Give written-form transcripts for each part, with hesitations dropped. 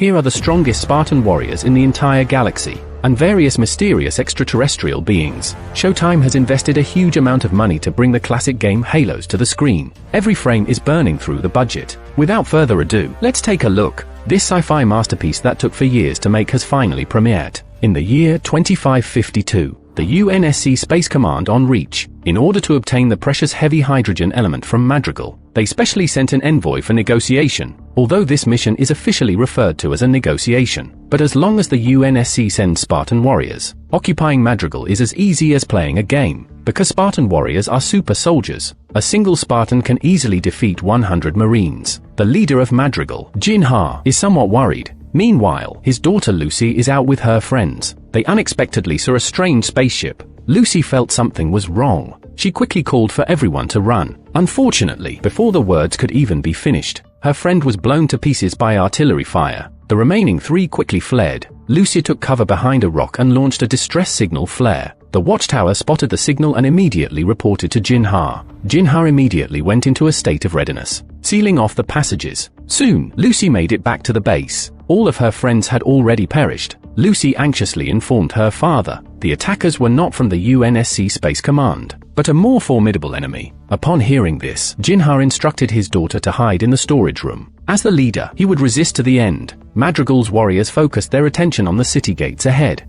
Here are the strongest Spartan warriors in the entire galaxy, and various mysterious extraterrestrial beings. Showtime has invested a huge amount of money to bring the classic game Halos to the screen. Every frame is burning through the budget. Without further ado, let's take a look. This sci-fi masterpiece that took for years to make has finally premiered. In the year 2552, the UNSC Space Command on Reach, in order to obtain the precious heavy hydrogen element from Madrigal, they specially sent an envoy for negotiation, although this mission is officially referred to as a negotiation. But as long as the UNSC sends Spartan warriors, occupying Madrigal is as easy as playing a game, because Spartan warriors are super soldiers. A single Spartan can easily defeat 100 Marines. The leader of Madrigal, Jin-Ha, is somewhat worried. Meanwhile, his daughter Lucy is out with her friends. They unexpectedly saw a strange spaceship. Lucy felt something was wrong. She quickly called for everyone to run. Unfortunately, before the words could even be finished, her friend was blown to pieces by artillery fire. The remaining three quickly fled. Lucy took cover behind a rock and launched a distress signal flare. The watchtower spotted the signal and immediately reported to Jin-Ha. Jin-Ha immediately went into a state of readiness, sealing off the passages. Soon, Lucy made it back to the base. All of her friends had already perished. Lucy anxiously informed her father. The attackers were not from the UNSC Space Command, but a more formidable enemy. Upon hearing this, Jin-Ha instructed his daughter to hide in the storage room. As the leader, he would resist to the end. Madrigal's warriors focused their attention on the city gates ahead.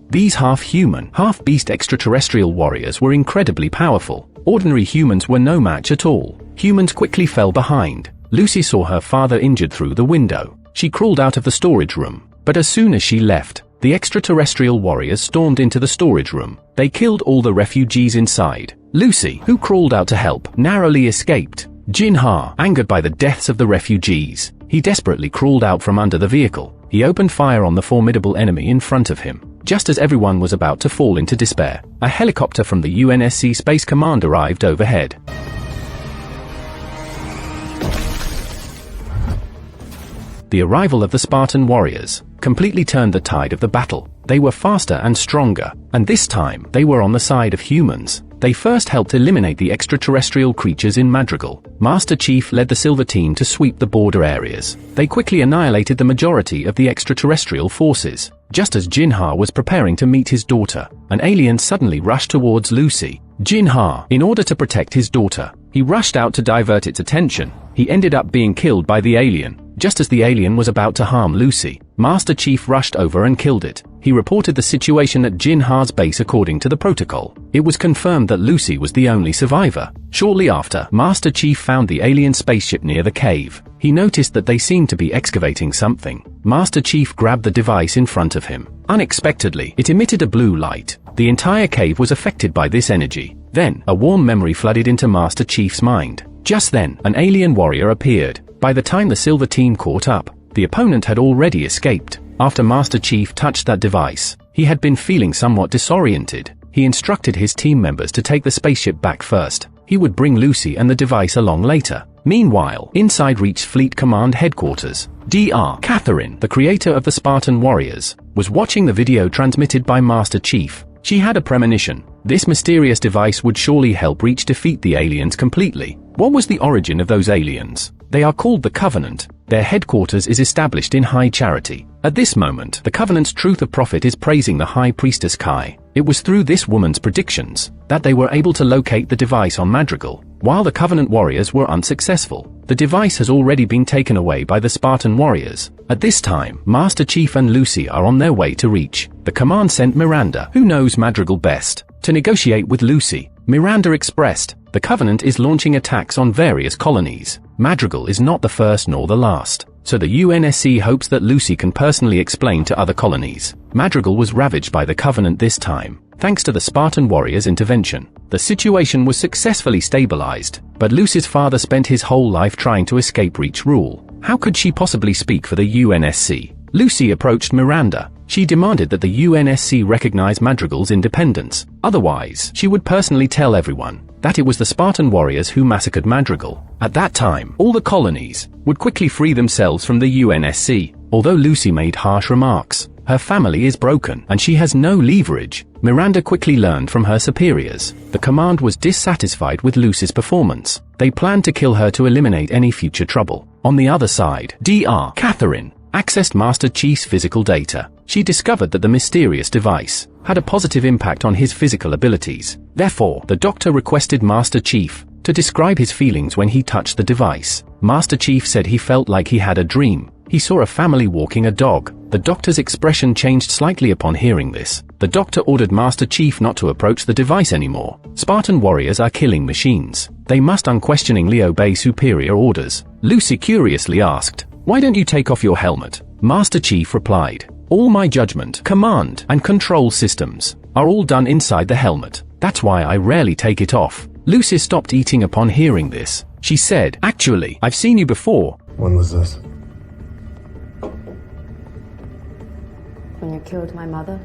These half-human, half-beast extraterrestrial warriors were incredibly powerful. Ordinary humans were no match at all. Humans quickly fell behind. Lucy saw her father injured through the window. She crawled out of the storage room, but as soon as she left, the extraterrestrial warriors stormed into the storage room. They killed all the refugees inside. Lucy, who crawled out to help, narrowly escaped. Jin-Ha, angered by the deaths of the refugees, he desperately crawled out from under the vehicle. He opened fire on the formidable enemy in front of him. Just as everyone was about to fall into despair, a helicopter from the UNSC Space Command arrived overhead. The arrival of the Spartan warriors completely turned the tide of the battle. They were faster and stronger, and this time they were on the side of humans. They first helped eliminate the extraterrestrial creatures in Madrigal. Master Chief led the Silver Team to sweep the border areas. They quickly annihilated the majority of the extraterrestrial forces. Just as Jin-Ha was preparing to meet his daughter, an alien suddenly rushed towards Lucy. Jin-Ha, in order to protect his daughter, he rushed out to divert its attention. He ended up being killed by the alien. Just as the alien was about to harm Lucy, Master Chief rushed over and killed it. He reported the situation at Jin-Ha's base according to the protocol. It was confirmed that Lucy was the only survivor. Shortly after, Master Chief found the alien spaceship near the cave. He noticed that they seemed to be excavating something. Master Chief grabbed the device in front of him. Unexpectedly, it emitted a blue light. The entire cave was affected by this energy. Then, a warm memory flooded into Master Chief's mind. Just then, an alien warrior appeared. By the time the Silver Team caught up, the opponent had already escaped. After Master Chief touched that device, he had been feeling somewhat disoriented. He instructed his team members to take the spaceship back first. He would bring Lucy and the device along later. Meanwhile, inside Reach Fleet Command headquarters, Dr. Catherine, the creator of the Spartan warriors, was watching the video transmitted by Master Chief. She had a premonition. This mysterious device would surely help Reach defeat the aliens completely. What was the origin of those aliens? They are called the Covenant. Their headquarters is established in High Charity. At this moment, the Covenant's Truth of Prophet is praising the High Priestess Kai. It was through this woman's predictions that they were able to locate the device on Madrigal. While the Covenant warriors were unsuccessful, the device has already been taken away by the Spartan warriors. At this time, Master Chief and Lucy are on their way to Reach. The command sent Miranda, who knows Madrigal best, to negotiate with Lucy. Miranda expressed, the Covenant is launching attacks on various colonies. Madrigal is not the first nor the last, so the UNSC hopes that Lucy can personally explain to other colonies. Madrigal was ravaged by the Covenant this time. Thanks to the Spartan warriors' intervention, the situation was successfully stabilized, but Lucy's father spent his whole life trying to escape Reach rule. How could she possibly speak for the UNSC? Lucy approached Miranda. She demanded that the UNSC recognize Madrigal's independence. Otherwise, she would personally tell everyone that it was the Spartan warriors who massacred Madrigal. At that time, all the colonies would quickly free themselves from the UNSC. Although Lucy made harsh remarks, her family is broken and she has no leverage. Miranda quickly learned from her superiors. The command was dissatisfied with Lucy's performance. They planned to kill her to eliminate any future trouble. On the other side, Dr. Catherine accessed Master Chief's physical data. She discovered that the mysterious device had a positive impact on his physical abilities. Therefore, the doctor requested Master Chief to describe his feelings when he touched the device. Master Chief said he felt like he had a dream. He saw a family walking a dog. The doctor's expression changed slightly upon hearing this. The doctor ordered Master Chief not to approach the device anymore. Spartan warriors are killing machines. They must unquestioningly obey superior orders. Lucy curiously asked, "Why don't you take off your helmet?" Master Chief replied, "All my judgment, command, and control systems are all done inside the helmet. That's why I rarely take it off." Lucy stopped eating upon hearing this. She said, "Actually, I've seen you before." When was this? When you killed my mother?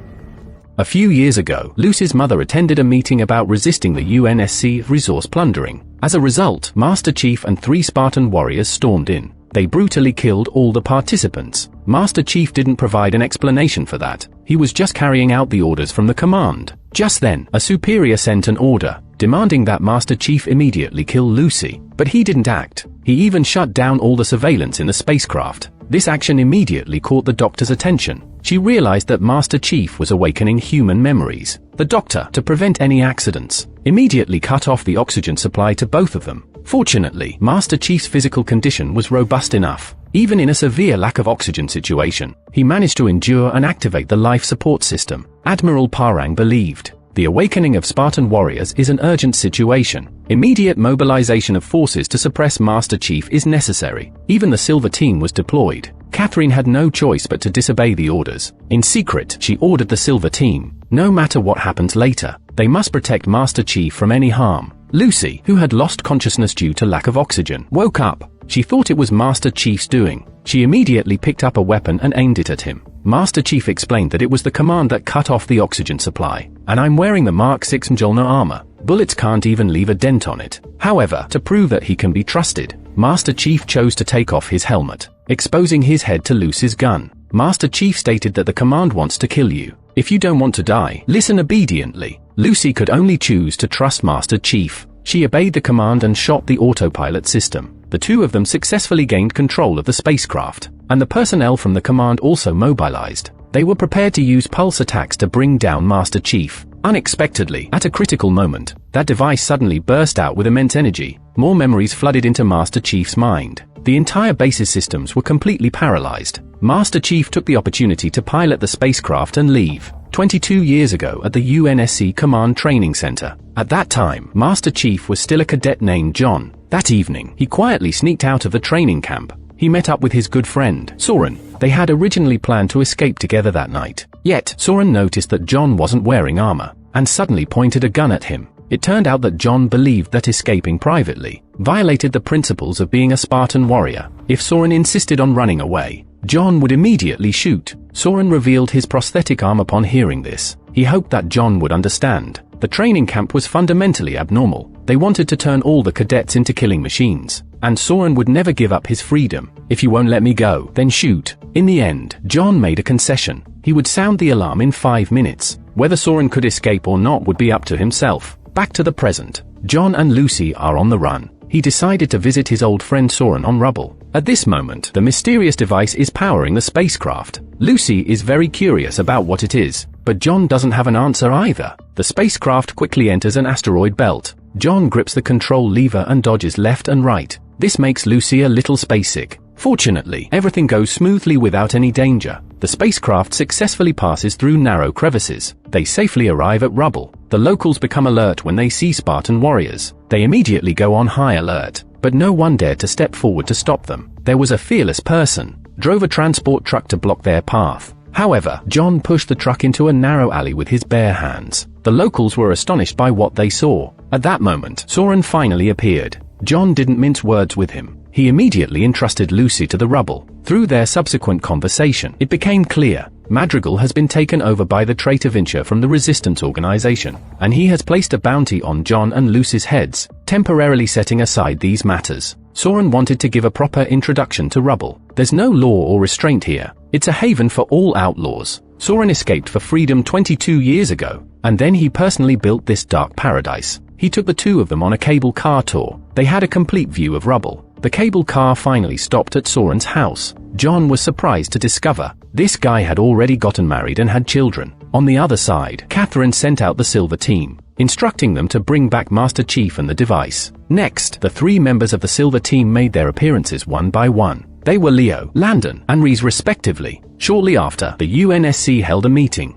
A few years ago, Lucy's mother attended a meeting about resisting the UNSC resource plundering. As a result, Master Chief and 3 Spartan warriors stormed in. They brutally killed all the participants. Master Chief didn't provide an explanation for that. He was just carrying out the orders from the command. Just then, a superior sent an order, demanding that Master Chief immediately kill Lucy. But he didn't act. He even shut down all the surveillance in the spacecraft. This action immediately caught the doctor's attention. She realized that Master Chief was awakening human memories. The doctor, to prevent any accidents, immediately cut off the oxygen supply to both of them. Fortunately, Master Chief's physical condition was robust enough. Even in a severe lack of oxygen situation, he managed to endure and activate the life support system. Admiral Parang believed, the awakening of Spartan warriors is an urgent situation. Immediate mobilization of forces to suppress Master Chief is necessary. Even the Silver Team was deployed. Catherine had no choice but to disobey the orders. In secret, she ordered the Silver Team, no matter what happens later, they must protect Master Chief from any harm. Lucy, who had lost consciousness due to lack of oxygen, woke up. She thought it was Master Chief's doing. She immediately picked up a weapon and aimed it at him. Master Chief explained that it was the command that cut off the oxygen supply. "And I'm wearing the Mark 6 Mjolnir armor. Bullets can't even leave a dent on it." However, to prove that he can be trusted, Master Chief chose to take off his helmet, exposing his head to Lucy's gun. Master Chief stated that the command wants to kill you. If you don't want to die, listen obediently. Lucy could only choose to trust Master Chief. She obeyed the command and shot the autopilot system. The 2 of them successfully gained control of the spacecraft, and the personnel from the command also mobilized. They were prepared to use pulse attacks to bring down Master Chief. Unexpectedly, at a critical moment, that device suddenly burst out with immense energy. More memories flooded into Master Chief's mind. The entire base's systems were completely paralyzed. Master Chief took the opportunity to pilot the spacecraft and leave. 22 years ago at the UNSC Command Training Center. At that time, Master Chief was still a cadet named John. That evening, he quietly sneaked out of the training camp. He met up with his good friend, Soren. They had originally planned to escape together that night. Yet, Soren noticed that John wasn't wearing armor, and suddenly pointed a gun at him. It turned out that John believed that escaping privately violated the principles of being a Spartan warrior. If Soren insisted on running away, John would immediately shoot. Soren revealed his prosthetic arm upon hearing this. He hoped that John would understand. The training camp was fundamentally abnormal. They wanted to turn all the cadets into killing machines. And Soren would never give up his freedom. "If you won't let me go, then shoot." In the end, John made a concession. He would sound the alarm in 5 minutes. Whether Soren could escape or not would be up to himself. Back to the present. John and Lucy are on the run. He decided to visit his old friend Soren on Rubble. At this moment, the mysterious device is powering the spacecraft. Lucy is very curious about what it is, but John doesn't have an answer either. The spacecraft quickly enters an asteroid belt. John grips the control lever and dodges left and right. This makes Lucy a little spacesick. Fortunately, everything goes smoothly without any danger. The spacecraft successfully passes through narrow crevices. They safely arrive at Rubble. The locals become alert when they see Spartan warriors. They immediately go on high alert, but no one dared to step forward to stop them. There was a fearless person, drove a transport truck to block their path. However, John pushed the truck into a narrow alley with his bare hands. The locals were astonished by what they saw. At that moment, Soren finally appeared. John didn't mince words with him. He immediately entrusted Lucy to the Rubble. Through their subsequent conversation, it became clear Madrigal has been taken over by the traitor Vincher from the Resistance Organization, and he has placed a bounty on John and Lucy's heads, temporarily setting aside these matters. Soren wanted to give a proper introduction to Rubble. There's no law or restraint here. It's a haven for all outlaws. Soren escaped for freedom 22 years ago, and then he personally built this dark paradise. He took the 2 of them on a cable car tour. They had a complete view of Rubble. The cable car finally stopped at Soren's house. John was surprised to discover this guy had already gotten married and had children. On the other side, Catherine sent out the Silver Team, instructing them to bring back Master Chief and the device. Next, the 3 members of the Silver Team made their appearances one by one. They were Leo, Landon, and Reese respectively. Shortly after, the UNSC held a meeting.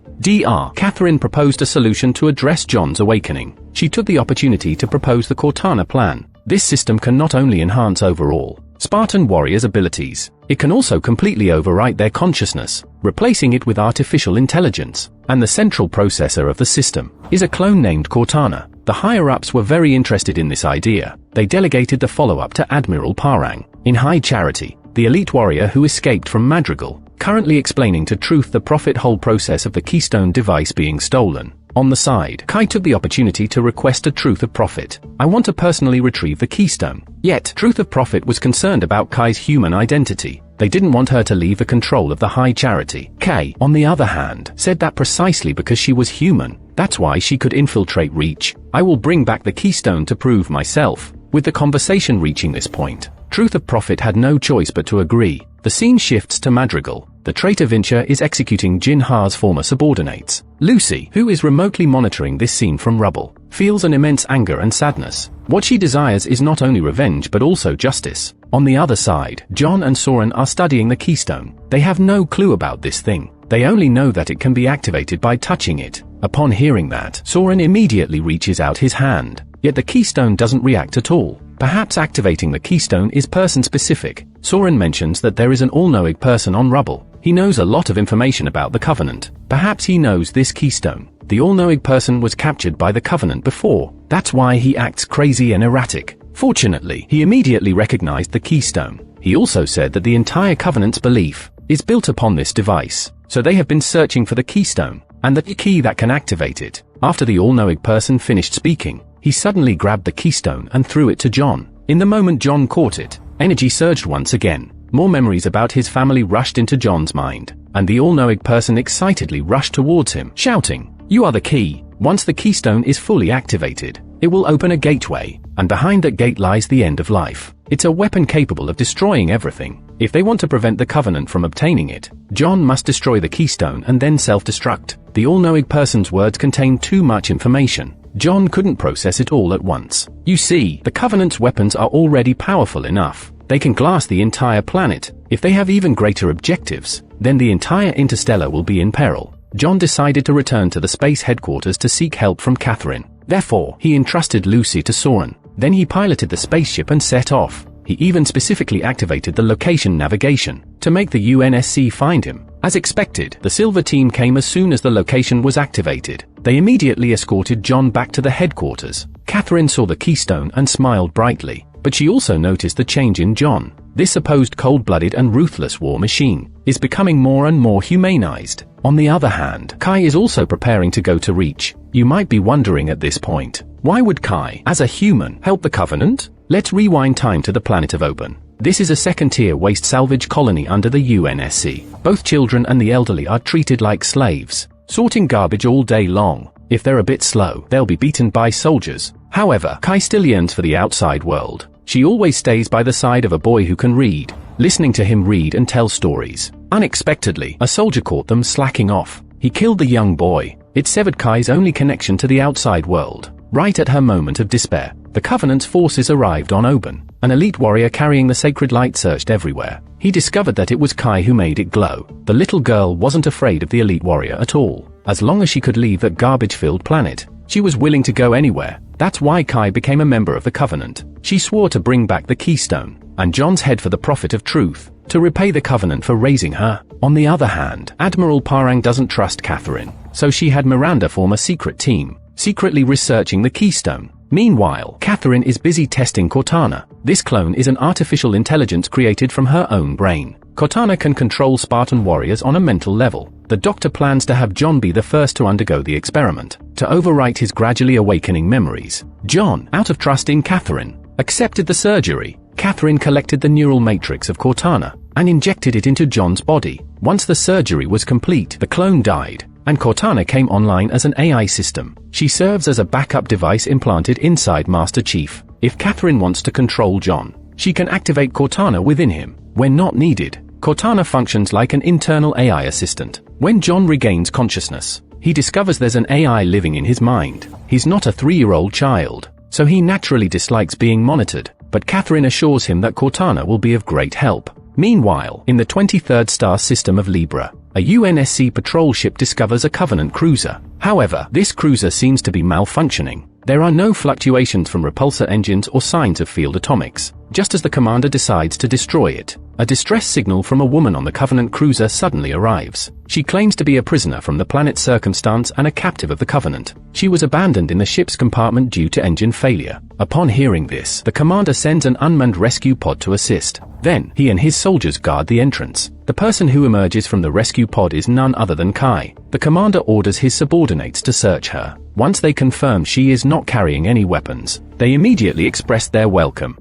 Catherine proposed a solution to address John's awakening. She took the opportunity to propose the Cortana plan. This system can not only enhance overall Spartan warriors' abilities, it can also completely overwrite their consciousness, replacing it with artificial intelligence. And the central processor of the system is a clone named Cortana. The higher-ups were very interested in this idea. They delegated the follow-up to Admiral Parang. In High Charity, the elite warrior who escaped from Madrigal, currently explaining to Truth the Prophet whole process of the Keystone device being stolen. On the side, Kai took the opportunity to request a Truth of Prophet. I want to personally retrieve the Keystone. Yet, Truth of Prophet was concerned about Kai's human identity. They didn't want her to leave the control of the High Charity. Kai, on the other hand, said that precisely because she was human, that's why she could infiltrate Reach. I will bring back the Keystone to prove myself. With the conversation reaching this point, Truth of Prophet had no choice but to agree. The scene shifts to Madrigal. The traitor Vincher is executing Jin Ha's former subordinates. Lucy, who is remotely monitoring this scene from rubble, feels an immense anger and sadness. What she desires is not only revenge but also justice. On the other side, John and Soren are studying the Keystone. They have no clue about this thing. They only know that it can be activated by touching it. Upon hearing that, Soren immediately reaches out his hand. Yet the Keystone doesn't react at all. Perhaps activating the Keystone is person-specific. Soren mentions that there is an all-knowing person on rubble. He knows a lot of information about the Covenant. Perhaps he knows this Keystone. The all-knowing person was captured by the Covenant before. That's why he acts crazy and erratic. Fortunately, he immediately recognized the Keystone. He also said that the entire Covenant's belief is built upon this device. So they have been searching for the Keystone, and the key that can activate it. After the all-knowing person finished speaking, he suddenly grabbed the Keystone and threw it to John. In the moment John caught it, energy surged once again. More memories about his family rushed into John's mind, and the all-knowing person excitedly rushed towards him, shouting, "You are the key. Once the Keystone is fully activated, it will open a gateway, and behind that gate lies the end of life. It's a weapon capable of destroying everything. If they want to prevent the Covenant from obtaining it, John must destroy the Keystone and then self-destruct." The all-knowing person's words contained too much information. John couldn't process it all at once. You see, the Covenant's weapons are already powerful enough. They can glass the entire planet. If they have even greater objectives, then the entire interstellar will be in peril. John decided to return to the space headquarters to seek help from Catherine. Therefore, he entrusted Lucy to Soren. Then he piloted the spaceship and set off. He even specifically activated the location navigation to make the UNSC find him. As expected, the Silver Team came as soon as the location was activated. They immediately escorted John back to the headquarters. Catherine saw the Keystone and smiled brightly, but she also noticed the change in John. This supposed cold-blooded and ruthless war machine is becoming more and more humanized. On the other hand, Kai is also preparing to go to Reach. You might be wondering at this point, why would Kai, as a human, help the Covenant? Let's rewind time to the planet of Oban. This is a second-tier waste salvage colony under the UNSC. Both children and the elderly are treated like slaves, sorting garbage all day long. If they're a bit slow, they'll be beaten by soldiers. However, Kai still yearns for the outside world. She always stays by the side of a boy who can read, listening to him read and tell stories. Unexpectedly, a soldier caught them slacking off. He killed the young boy. It severed Kai's only connection to the outside world. Right at her moment of despair, the Covenant's forces arrived on Oban. An elite warrior carrying the sacred light searched everywhere. He discovered that it was Kai who made it glow. The little girl wasn't afraid of the elite warrior at all. As long as she could leave that garbage-filled planet, she was willing to go anywhere. That's why Kai became a member of the Covenant. She swore to bring back the Keystone, and John's head for the Prophet of Truth, to repay the Covenant for raising her. On the other hand, Admiral Parang doesn't trust Catherine, so she had Miranda form a secret team, secretly researching the Keystone. Meanwhile, Catherine is busy testing Cortana. This clone is an artificial intelligence created from her own brain. Cortana can control Spartan warriors on a mental level. The doctor plans to have John be the first to undergo the experiment, to overwrite his gradually awakening memories. John, out of trust in Catherine, accepted the surgery. Catherine collected the neural matrix of Cortana and injected it into John's body. Once the surgery was complete, the clone died, and Cortana came online as an AI system. She serves as a backup device implanted inside Master Chief. If Catherine wants to control John, She can activate Cortana within him. When not needed, Cortana functions like an internal AI assistant. When John regains consciousness, he discovers there's an AI living in his mind. He's not a 3-year-old child, so he naturally dislikes being monitored, but Catherine assures him that Cortana will be of great help. Meanwhile, in the 23rd star system of Libra, a UNSC patrol ship discovers a Covenant cruiser. However, this cruiser seems to be malfunctioning. There are no fluctuations from repulsor engines or signs of field atomics. Just as the commander decides to destroy it, a distress signal from a woman on the Covenant cruiser suddenly arrives. She claims to be a prisoner from the planet Circumstance and a captive of the Covenant. She was abandoned in the ship's compartment due to engine failure. Upon hearing this, the commander sends an unmanned rescue pod to assist. Then, he and his soldiers guard the entrance. The person who emerges from the rescue pod is none other than Kai. The commander orders his subordinates to search her. Once they confirm she is not carrying any weapons, they immediately express their welcome.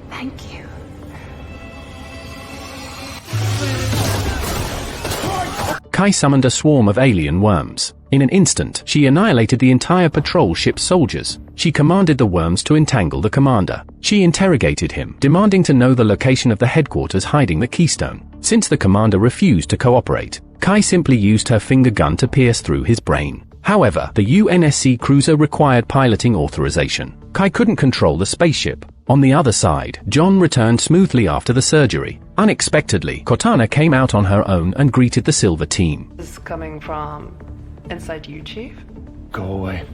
Thank you. Kai summoned a swarm of alien worms. In an instant, she annihilated the entire patrol ship's soldiers. She commanded the worms to entangle the commander. She interrogated him, demanding to know the location of the headquarters hiding the keystone. Since the commander refused to cooperate, Kai simply used her finger gun to pierce through his brain. However, the UNSC cruiser required piloting authorization. Kai couldn't control the spaceship. On the other side, John returned smoothly after the surgery. Unexpectedly, Cortana came out on her own and greeted the Silver team. This is coming from inside you, Chief? Go away.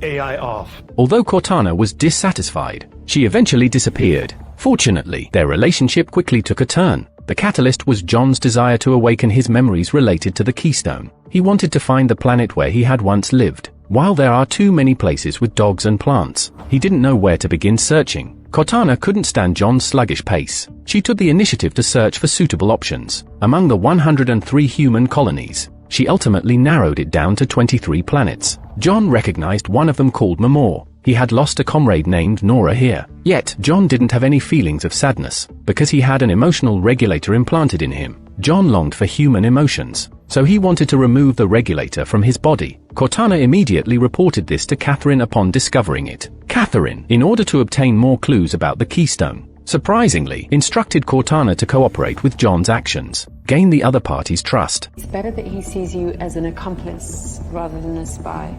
AI off. Although Cortana was dissatisfied, she eventually disappeared. Fortunately, their relationship quickly took a turn. The catalyst was John's desire to awaken his memories related to the keystone. He wanted to find the planet where he had once lived. While there are too many places with dogs and plants, he didn't know where to begin searching. Cortana couldn't stand John's sluggish pace. She took the initiative to search for suitable options. Among the 103 human colonies, she ultimately narrowed it down to 23 planets. John recognized one of them called Mamor. He had lost a comrade named Nora here. Yet, John didn't have any feelings of sadness, because he had an emotional regulator implanted in him. John longed for human emotions, so he wanted to remove the regulator from his body. Cortana immediately reported this to Catherine upon discovering it. Catherine, in order to obtain more clues about the keystone, surprisingly instructed Cortana to cooperate with John's actions, gain the other party's trust. It's better that he sees you as an accomplice rather than a spy.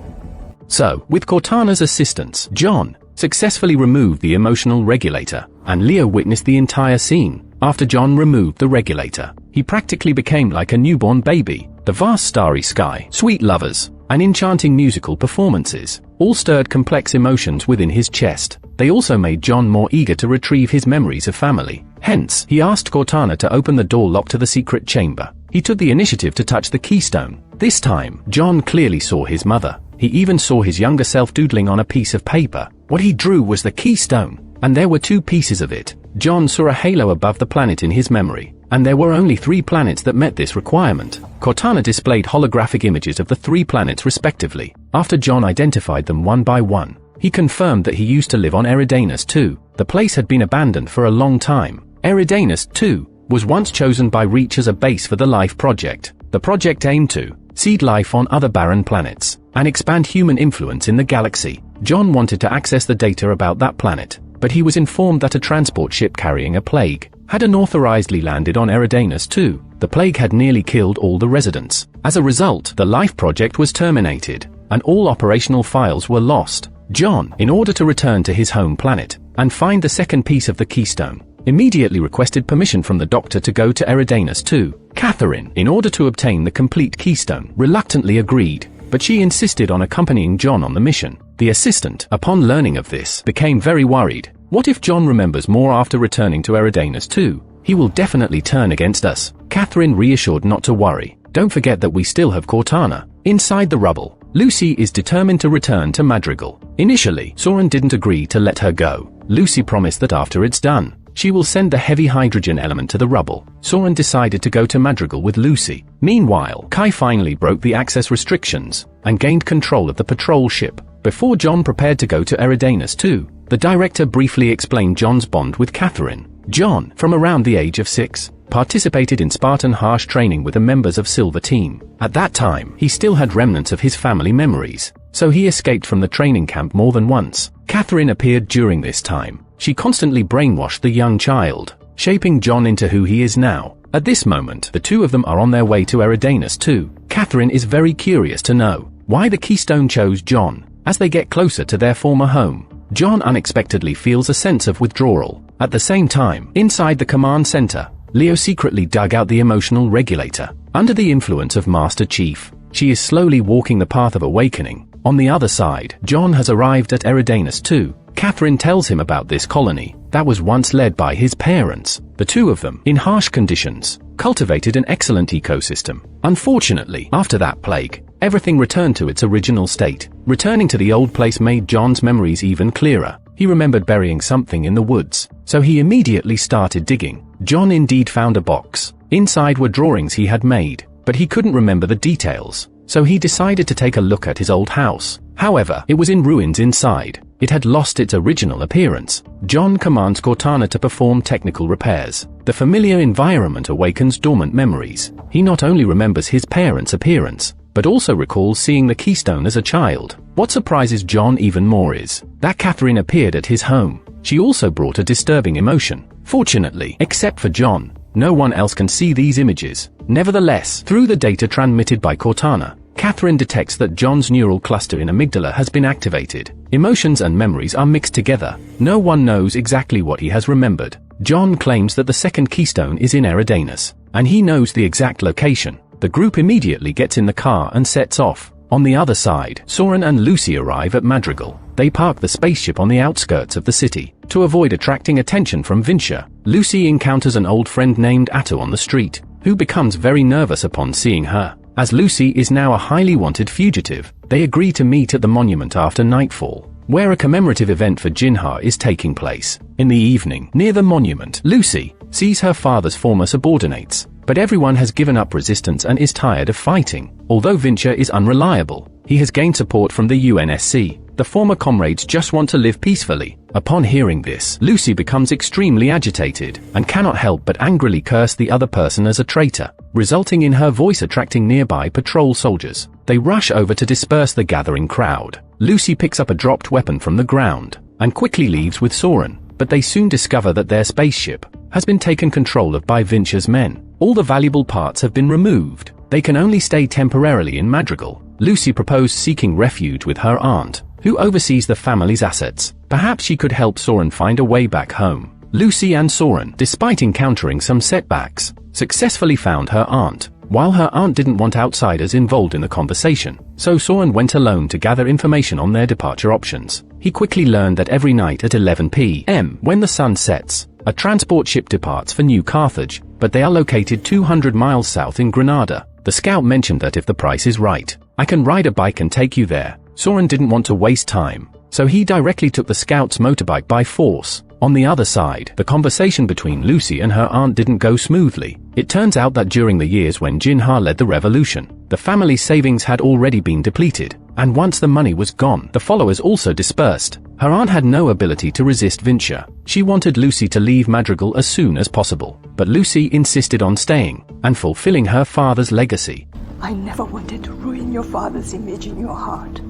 So, with Cortana's assistance, John successfully removed the emotional regulator, and Leo witnessed the entire scene. After John removed the regulator, he practically became like a newborn baby. The vast starry sky, sweet lovers, and enchanting musical performances all stirred complex emotions within his chest. They also made John more eager to retrieve his memories of family. Hence, he asked Cortana to open the door lock to the secret chamber. He took the initiative to touch the keystone. This time, John clearly saw his mother. He even saw his younger self doodling on a piece of paper. What he drew was the keystone, and there were 2 pieces of it. John saw a halo above the planet in his memory, and there were only 3 planets that met this requirement. Cortana displayed holographic images of the 3 planets respectively. After John identified them one by one, he confirmed that he used to live on Eridanus 2. The place had been abandoned for a long time. Eridanus 2 was once chosen by Reach as a base for the Life Project. The project aimed to seed life on other barren planets and expand human influence in the galaxy. John wanted to access the data about that planet, but he was informed that a transport ship carrying a plague had unauthorizedly landed on Eridanus 2. The plague had nearly killed all the residents. As a result, the Life Project was terminated, and all operational files were lost. John, in order to return to his home planet and find the second piece of the keystone, immediately requested permission from the Doctor to go to Eridanus 2. Catherine, in order to obtain the complete keystone, reluctantly agreed, but she insisted on accompanying John on the mission. The assistant, upon learning of this, became very worried. What if John remembers more after returning to Eridanus 2? He will definitely turn against us. Catherine reassured not to worry. Don't forget that we still have Cortana. Inside the rubble, Lucy is determined to return to Madrigal. Initially, Soren didn't agree to let her go. Lucy promised that after it's done, she will send the heavy hydrogen element to the rubble. Soren decided to go to Madrigal with Lucy. Meanwhile, Kai finally broke the access restrictions and gained control of the patrol ship. Before John prepared to go to Eridanus 2, the director briefly explained John's bond with Catherine. John, from around the age of 6, participated in Spartan harsh training with the members of Silver Team. At that time, he still had remnants of his family memories, so he escaped from the training camp more than once. Catherine appeared during this time. She constantly brainwashed the young child, shaping John into who he is now. At this moment, the two of them are on their way to Eridanus too. Catherine is very curious to know why the Keystone chose John. As they get closer to their former home, John unexpectedly feels a sense of withdrawal. At the same time, inside the command center, Leo secretly dug out the emotional regulator. Under the influence of Master Chief, she is slowly walking the path of awakening. On the other side, John has arrived at Eridanus too. Catherine tells him about this colony that was once led by his parents. The two of them, in harsh conditions, cultivated an excellent ecosystem. Unfortunately, after that plague, everything returned to its original state. Returning to the old place made John's memories even clearer. He remembered burying something in the woods, so he immediately started digging. John indeed found a box. Inside were drawings he had made, but he couldn't remember the details, so he decided to take a look at his old house. However, it was in ruins inside. It had lost its original appearance. John commands Cortana to perform technical repairs. The familiar environment awakens dormant memories. He not only remembers his parents' appearance, but also recalls seeing the Keystone as a child. What surprises John even more is that Catherine appeared at his home. She also brought a disturbing emotion. Fortunately, except for John, no one else can see these images. Nevertheless, through the data transmitted by Cortana, Catherine detects that John's neural cluster in amygdala has been activated. Emotions and memories are mixed together. No one knows exactly what he has remembered. John claims that the second Keystone is in Eridanus, and he knows the exact location. The group immediately gets in the car and sets off. On the other side, Soren and Lucy arrive at Madrigal. They park the spaceship on the outskirts of the city. To avoid attracting attention from Vincia, Lucy encounters an old friend named Atto on the street, who becomes very nervous upon seeing her. As Lucy is now a highly wanted fugitive, they agree to meet at the monument after nightfall, where a commemorative event for Jinhar is taking place. In the evening, near the monument, Lucy sees her father's former subordinates, but everyone has given up resistance and is tired of fighting. Although Vincia is unreliable, he has gained support from the UNSC. The former comrades just want to live peacefully. Upon hearing this, Lucy becomes extremely agitated and cannot help but angrily curse the other person as a traitor, resulting in her voice attracting nearby patrol soldiers. They rush over to disperse the gathering crowd. Lucy picks up a dropped weapon from the ground and quickly leaves with Soren, but they soon discover that their spaceship has been taken control of by Vincia's men. All the valuable parts have been removed. They can only stay temporarily in Madrigal. Lucy proposed seeking refuge with her aunt, who oversees the family's assets. Perhaps she could help Soren find a way back home. Lucy and Soren, despite encountering some setbacks, successfully found her aunt. While her aunt didn't want outsiders involved in the conversation, so Soren went alone to gather information on their departure options. He quickly learned that every night at 11 p.m., when the sun sets, a transport ship departs for New Carthage, but they are located 200 miles south in Granada. The scout mentioned that if the price is right, I can ride a bike and take you there. Soren didn't want to waste time, so he directly took the scout's motorbike by force. On the other side, the conversation between Lucy and her aunt didn't go smoothly. It turns out that during the years when Jinhar led the revolution, the family's savings had already been depleted, and once the money was gone, the followers also dispersed. Her aunt had no ability to resist Vincia. She wanted Lucy to leave Madrigal as soon as possible, but Lucy insisted on staying and fulfilling her father's legacy. I never wanted to ruin your father's image in your heart.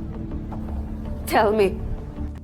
Tell me.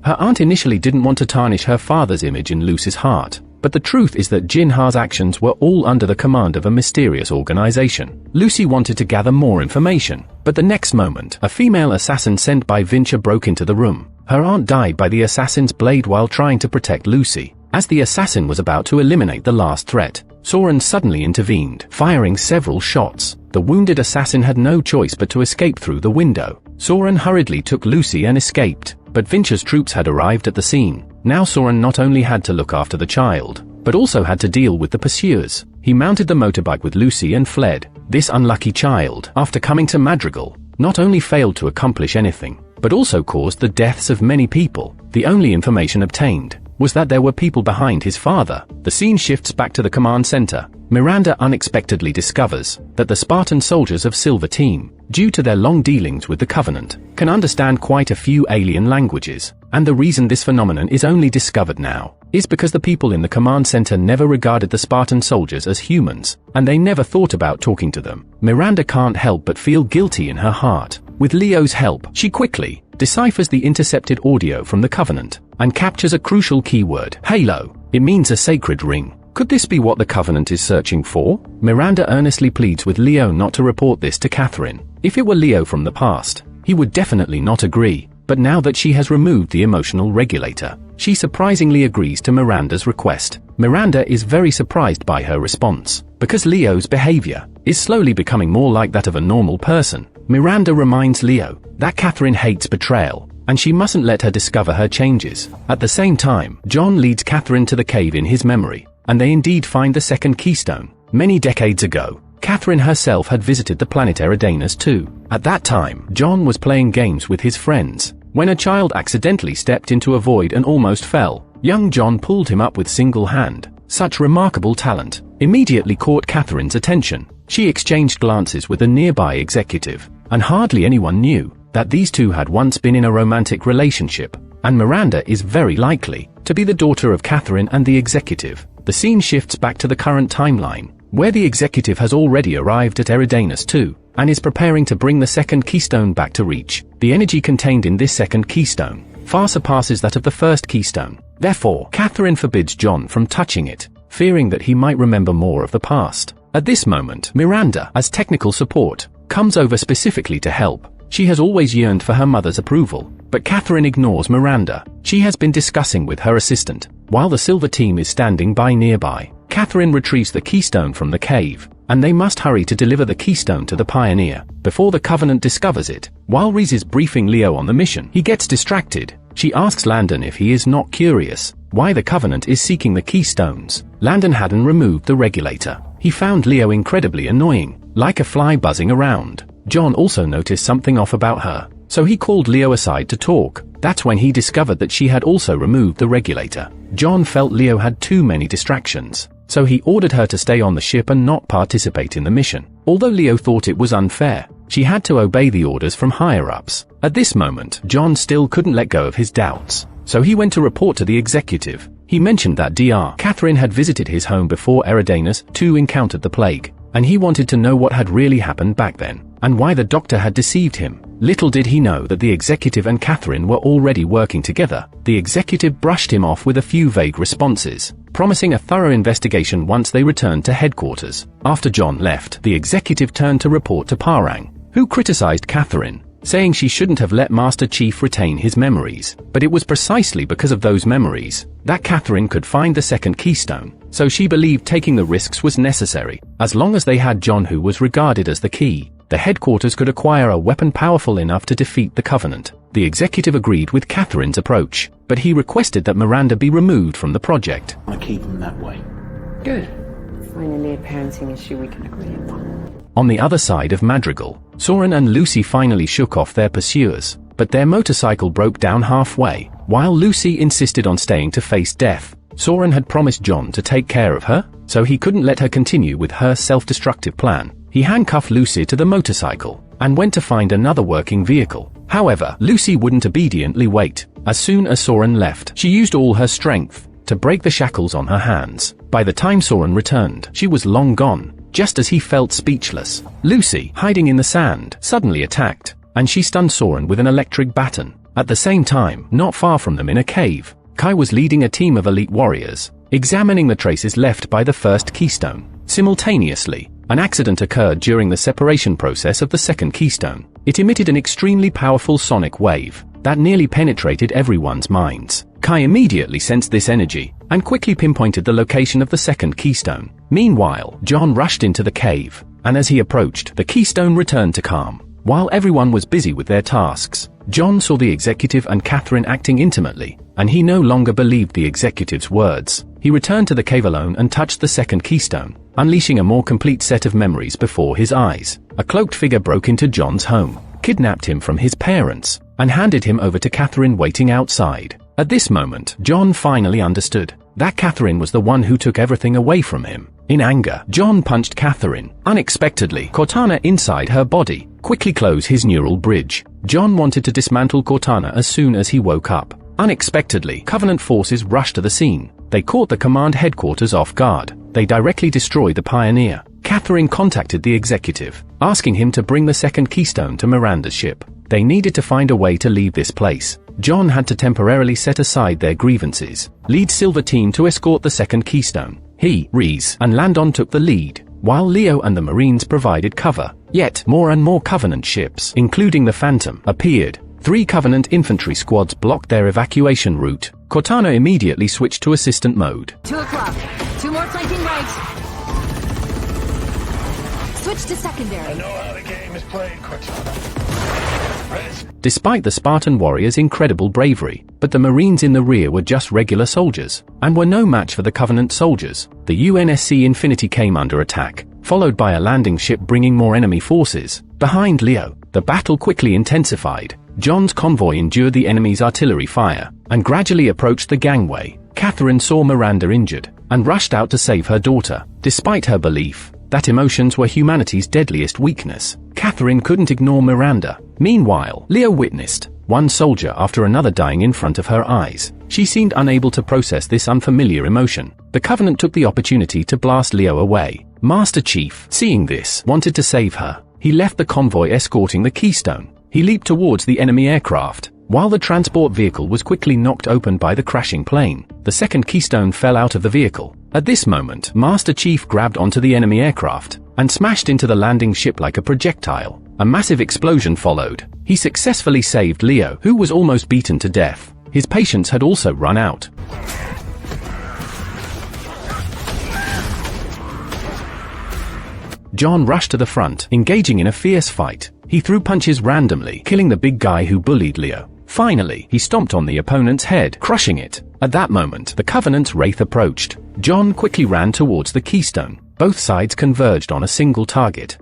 Her aunt initially didn't want to tarnish her father's image in Lucy's heart, but the truth is that Jinhar's actions were all under the command of a mysterious organization. Lucy wanted to gather more information, but the next moment, a female assassin sent by Vincia broke into the room. Her aunt died by the assassin's blade while trying to protect Lucy. As the assassin was about to eliminate the last threat, Soren suddenly intervened, firing several shots. The wounded assassin had no choice but to escape through the window. Soren hurriedly took Lucy and escaped, but Vincia's troops had arrived at the scene. Now Soren not only had to look after the child, but also had to deal with the pursuers. He mounted the motorbike with Lucy and fled. This unlucky child, after coming to Madrigal, not only failed to accomplish anything, but also caused the deaths of many people. The only information obtained was that there were people behind his father. The scene shifts back to the command center. Miranda unexpectedly discovers that the Spartan soldiers of Silver Team, due to their long dealings with the Covenant, can understand quite a few alien languages, and the reason this phenomenon is only discovered now is because the people in the command center never regarded the Spartan soldiers as humans, and they never thought about talking to them. Miranda can't help but feel guilty in her heart. With Leo's help, she quickly deciphers the intercepted audio from the Covenant, and captures a crucial keyword, Halo. It means a sacred ring. Could this be what the Covenant is searching for? Miranda earnestly pleads with Leo not to report this to Catherine. If it were Leo from the past, he would definitely not agree, but now that she has removed the emotional regulator, she surprisingly agrees to Miranda's request. Miranda is very surprised by her response, because Leo's behavior is slowly becoming more like that of a normal person. Miranda reminds Leo that Catherine hates betrayal, and she mustn't let her discover her changes. At the same time, John leads Catherine to the cave in his memory, and they indeed find the second keystone. Many decades ago, Catherine herself had visited the planet Eridanus too. At that time, John was playing games with his friends, when a child accidentally stepped into a void and almost fell. Young John pulled him up with single hand. Such remarkable talent immediately caught Catherine's attention. She exchanged glances with a nearby executive, and hardly anyone knew that these two had once been in a romantic relationship, and Miranda is very likely to be the daughter of Catherine and the executive. The scene shifts back to the current timeline, where the executive has already arrived at Eridanus too, and is preparing to bring the second keystone back to Reach. The energy contained in this second keystone far surpasses that of the first keystone. Therefore, Catherine forbids John from touching it, fearing that he might remember more of the past. At this moment, Miranda, as technical support, comes over specifically to help. She has always yearned for her mother's approval, but Catherine ignores Miranda. She has been discussing with her assistant, while the Silver team is standing by nearby. Catherine retrieves the keystone from the cave, and they must hurry to deliver the keystone to the Pioneer before the Covenant discovers it. While Reese is briefing Leo on the mission, he gets distracted. She asks Landon if he is not curious why the Covenant is seeking the keystones. Landon hadn't removed the regulator. He found Leo incredibly annoying, like a fly buzzing around. John also noticed something off about her, so he called Leo aside to talk. That's when he discovered that she had also removed the regulator. John felt Leo had too many distractions, so he ordered her to stay on the ship and not participate in the mission. Although Leo thought it was unfair, she had to obey the orders from higher-ups. At this moment, John still couldn't let go of his doubts, so he went to report to the executive. He mentioned that Dr. Catherine had visited his home before Eridanus II encountered the plague, and he wanted to know what had really happened back then, and why the doctor had deceived him. Little did he know that the executive and Catherine were already working together. The executive brushed him off with a few vague responses, promising a thorough investigation once they returned to headquarters. After John left, the executive turned to report to Parang, who criticized Catherine, saying she shouldn't have let Master Chief retain his memories. But it was precisely because of those memories that Catherine could find the second keystone, so she believed taking the risks was necessary. As long as they had John, who was regarded as the key, the headquarters could acquire a weapon powerful enough to defeat the Covenant. The executive agreed with Catherine's approach, but he requested that Miranda be removed from the project. I keep them that way. Good. Finally a parenting issue we can agree upon. On the other side of Madrigal, Soren and Lucy finally shook off their pursuers, but their motorcycle broke down halfway. While Lucy insisted on staying to face death, Soren had promised John to take care of her, so he couldn't let her continue with her self-destructive plan. He handcuffed Lucy to the motorcycle and went to find another working vehicle. However, Lucy wouldn't obediently wait. As soon as Soren left, she used all her strength to break the shackles on her hands. By the time Soren returned, she was long gone. Just as he felt speechless, Lucy, hiding in the sand, suddenly attacked, and she stunned Soren with an electric baton. At the same time, not far from them in a cave, Kai was leading a team of elite warriors, examining the traces left by the first keystone. Simultaneously, an accident occurred during the separation process of the second keystone. It emitted an extremely powerful sonic wave that nearly penetrated everyone's minds. Kai immediately sensed this energy and quickly pinpointed the location of the second keystone. Meanwhile, John rushed into the cave, and as he approached, the keystone returned to calm. While everyone was busy with their tasks, John saw the executive and Catherine acting intimately, and he no longer believed the executive's words. He returned to the cave alone and touched the second keystone, unleashing a more complete set of memories before his eyes. A cloaked figure broke into John's home, kidnapped him from his parents, and handed him over to Catherine waiting outside. At this moment, John finally understood that Catherine was the one who took everything away from him. In anger, John punched Catherine. Unexpectedly, Cortana inside her body quickly closed his neural bridge. John wanted to dismantle Cortana as soon as he woke up. Unexpectedly, Covenant forces rushed to the scene. They caught the command headquarters off guard. They directly destroyed the Pioneer. Catherine contacted the executive, asking him to bring the second keystone to Miranda's ship. They needed to find a way to leave this place. John had to temporarily set aside their grievances, lead Silver Team to escort the second keystone. He, Reese, and Landon took the lead, while Leo and the Marines provided cover. Yet, more and more Covenant ships, including the Phantom, appeared. 3 Covenant infantry squads blocked their evacuation route. Cortana immediately switched to assistant mode. 2 o'clock. 2 more flanking right. Switch to secondary. I know how the game is played, Cortana. Despite the Spartan warriors' incredible bravery, but the Marines in the rear were just regular soldiers, and were no match for the Covenant soldiers. The UNSC Infinity came under attack, followed by a landing ship bringing more enemy forces. Behind Leo, the battle quickly intensified. John's convoy endured the enemy's artillery fire, and gradually approached the gangway. Catherine saw Miranda injured, and rushed out to save her daughter. Despite her belief that emotions were humanity's deadliest weakness, Catherine couldn't ignore Miranda. Meanwhile, Leo witnessed one soldier after another dying in front of her eyes. She seemed unable to process this unfamiliar emotion. The Covenant took the opportunity to blast Leo away. Master Chief, seeing this, wanted to save her. He left the convoy escorting the keystone. He leaped towards the enemy aircraft, while the transport vehicle was quickly knocked open by the crashing plane. The second keystone fell out of the vehicle. At this moment, Master Chief grabbed onto the enemy aircraft and smashed into the landing ship like a projectile. A massive explosion followed. He successfully saved Leo, who was almost beaten to death. His patience had also run out. John rushed to the front, engaging in a fierce fight. He threw punches randomly, killing the big guy who bullied Leo. Finally, he stomped on the opponent's head, crushing it. At that moment, the Covenant's Wraith approached. John quickly ran towards the keystone. Both sides converged on a single target.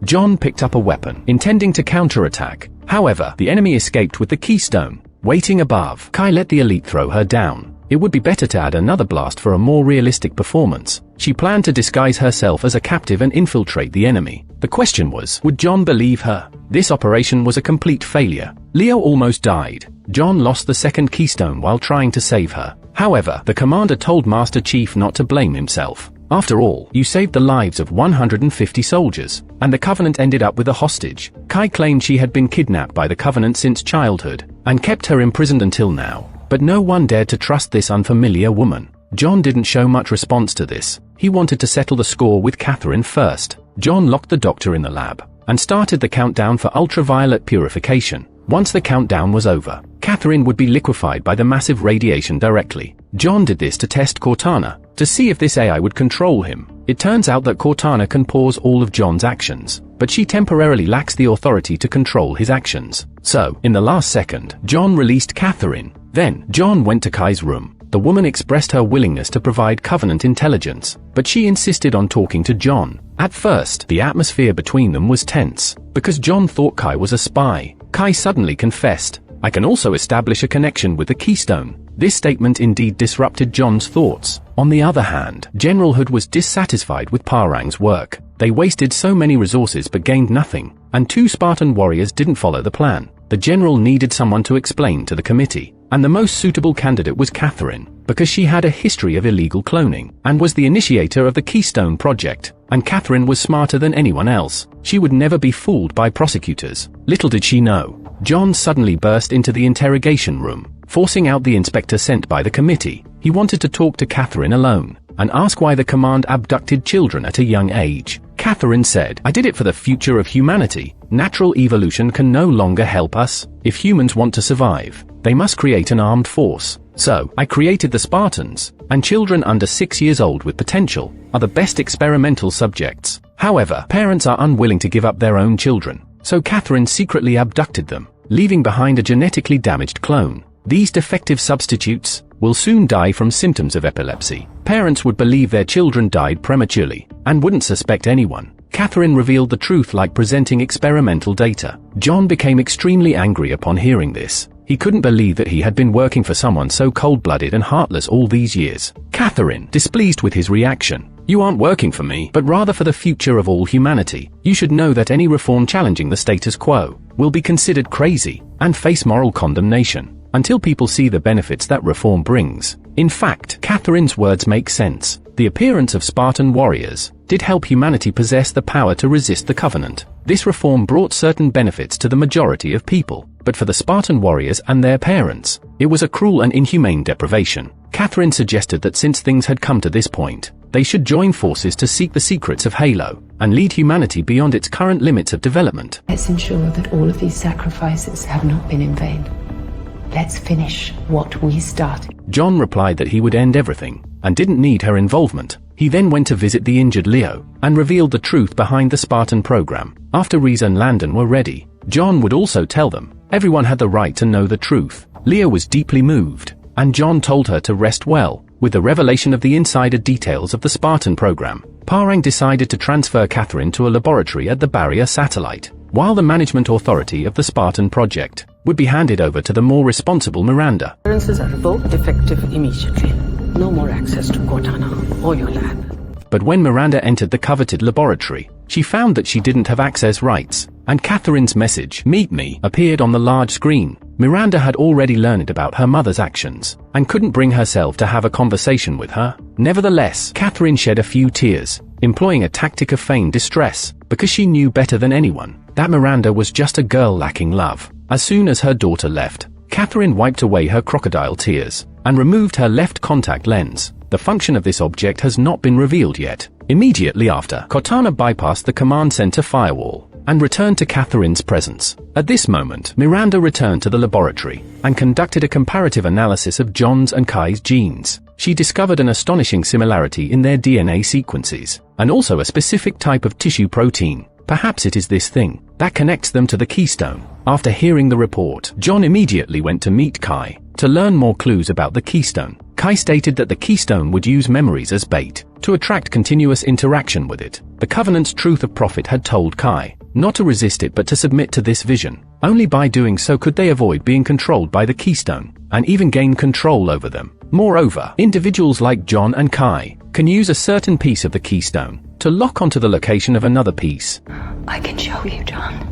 John picked up a weapon, intending to counterattack. However, the enemy escaped with the keystone. Waiting above, Kai let the elite throw her down. It would be better to add another blast for a more realistic performance. She planned to disguise herself as a captive and infiltrate the enemy. The question was, would John believe her? This operation was a complete failure. Leo almost died. John lost the second keystone while trying to save her. However, the commander told Master Chief not to blame himself. After all, you saved the lives of 150 soldiers, and the Covenant ended up with a hostage. Kai claimed she had been kidnapped by the Covenant since childhood, and kept her imprisoned until now. But no one dared to trust this unfamiliar woman. John didn't show much response to this. He wanted to settle the score with Catherine first. John locked the doctor in the lab, and started the countdown for ultraviolet purification. Once the countdown was over, Catherine would be liquefied by the massive radiation directly. John did this to test Cortana, to see if this AI would control him. It turns out that Cortana can pause all of John's actions, but she temporarily lacks the authority to control his actions. So, in the last second, John released Catherine. Then, John went to Kai's room. The woman expressed her willingness to provide Covenant intelligence, but she insisted on talking to John. At first, the atmosphere between them was tense, because John thought Kai was a spy. Kai suddenly confessed, "I can also establish a connection with the keystone." This statement indeed disrupted John's thoughts. On the other hand, General Hood was dissatisfied with Parang's work. They wasted so many resources but gained nothing, and 2 Spartan warriors didn't follow the plan. The general needed someone to explain to the committee, and the most suitable candidate was Catherine, because she had a history of illegal cloning, and was the initiator of the Keystone Project, and Catherine was smarter than anyone else. She would never be fooled by prosecutors. Little did she know, John suddenly burst into the interrogation room, forcing out the inspector sent by the committee. He wanted to talk to Catherine alone, and ask why the command abducted children at a young age. Catherine said, "I did it for the future of humanity. Natural evolution can no longer help us. If humans want to survive, they must create an armed force. So, I created the Spartans, and children under 6 years old with potential are the best experimental subjects. However, parents are unwilling to give up their own children, so Catherine secretly abducted them, leaving behind a genetically damaged clone. These defective substitutes will soon die from symptoms of epilepsy. Parents would believe their children died prematurely, and wouldn't suspect anyone. Catherine revealed the truth like presenting experimental data. John became extremely angry upon hearing this. He couldn't believe that he had been working for someone so cold-blooded and heartless all these years. Catherine, displeased with his reaction, "You aren't working for me, but rather for the future of all humanity. You should know that any reform challenging the status quo will be considered crazy and face moral condemnation until people see the benefits that reform brings." In fact, Catherine's words make sense. The appearance of Spartan warriors did help humanity possess the power to resist the Covenant. This reform brought certain benefits to the majority of people, but for the Spartan warriors and their parents, it was a cruel and inhumane deprivation. Catherine suggested that since things had come to this point, they should join forces to seek the secrets of Halo and lead humanity beyond its current limits of development. Let's ensure that all of these sacrifices have not been in vain. Let's finish what we started. John replied that he would end everything and didn't need her involvement. He then went to visit the injured Leo and revealed the truth behind the Spartan program. After Rhys and Landon were ready, John would also tell them everyone had the right to know the truth. Leo was deeply moved, and John told her to rest well with the revelation of the insider details of the Spartan program. Parang decided to transfer Catherine to a laboratory at the Barrier satellite, while the management authority of the Spartan project would be handed over to the more responsible Miranda. Clearances are revoked effective immediately. No more access to Cortana or your lab. But when Miranda entered the coveted laboratory, she found that she didn't have access rights, and Catherine's message, "Meet me," appeared on the large screen. Miranda had already learned about her mother's actions, and couldn't bring herself to have a conversation with her. Nevertheless, Catherine shed a few tears, employing a tactic of feigned distress, because she knew better than anyone that Miranda was just a girl lacking love. As soon as her daughter left, Catherine wiped away her crocodile tears and removed her left contact lens. The function of this object has not been revealed yet. Immediately after, Cortana bypassed the command center firewall and returned to Catherine's presence. At this moment, Miranda returned to the laboratory and conducted a comparative analysis of John's and Kai's genes. She discovered an astonishing similarity in their DNA sequences, and also a specific type of tissue protein. Perhaps it is this thing that connects them to the Keystone. After hearing the report, John immediately went to meet Kai to learn more clues about the Keystone. Kai stated that the Keystone would use memories as bait to attract continuous interaction with it. The Covenant's Truth of Prophet had told Kai not to resist it but to submit to this vision. Only by doing so could they avoid being controlled by the Keystone, and even gain control over them. Moreover, individuals like John and Kai can use a certain piece of the Keystone to lock onto the location of another piece. I can show you, John.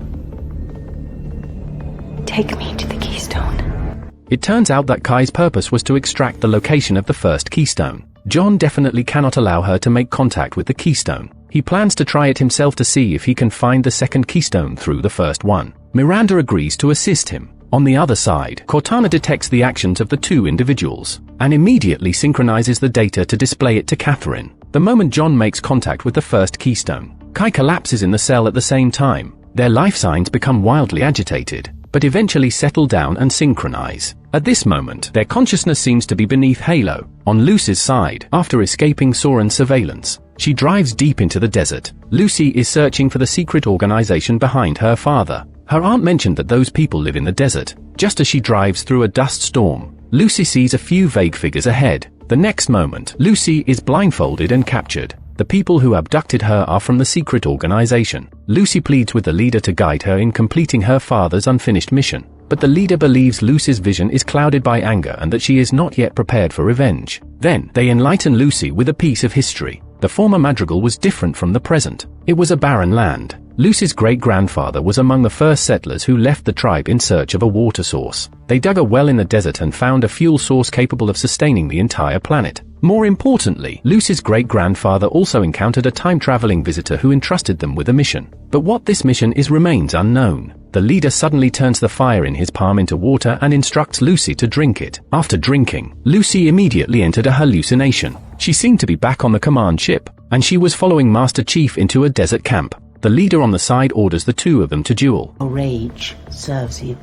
Take me to the Keystone. It turns out that Kai's purpose was to extract the location of the first Keystone. John definitely cannot allow her to make contact with the Keystone. He plans to try it himself to see if he can find the second Keystone through the first one. Miranda agrees to assist him. On the other side, Cortana detects the actions of the two individuals and immediately synchronizes the data to display it to Catherine. The moment John makes contact with the first Keystone, Kai collapses in the cell at the same time. Their life signs become wildly agitated, but eventually settle down and synchronize. At this moment, their consciousness seems to be beneath Halo, on Lucy's side. After escaping Soren's surveillance, she drives deep into the desert. Lucy is searching for the secret organization behind her father. Her aunt mentioned that those people live in the desert. Just as she drives through a dust storm, Lucy sees a few vague figures ahead. The next moment, Lucy is blindfolded and captured. The people who abducted her are from the secret organization. Lucy pleads with the leader to guide her in completing her father's unfinished mission, but the leader believes Lucy's vision is clouded by anger and that she is not yet prepared for revenge. Then, they enlighten Lucy with a piece of history. The former Madrigal was different from the present. It was a barren land. Lucy's great-grandfather was among the first settlers who left the tribe in search of a water source. They dug a well in the desert and found a fuel source capable of sustaining the entire planet. More importantly, Lucy's great-grandfather also encountered a time-traveling visitor who entrusted them with a mission. But what this mission is remains unknown. The leader suddenly turns the fire in his palm into water and instructs Lucy to drink it. After drinking, Lucy immediately entered a hallucination. She seemed to be back on the command ship, and she was following Master Chief into a desert camp. The leader on the side orders the two of them to duel. Rage serves you.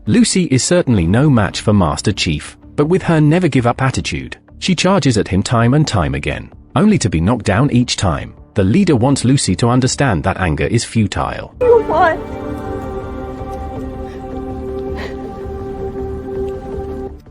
Lucy is certainly no match for Master Chief, but with her never-give-up attitude, she charges at him time and time again, only to be knocked down each time. The leader wants Lucy to understand that anger is futile. You what?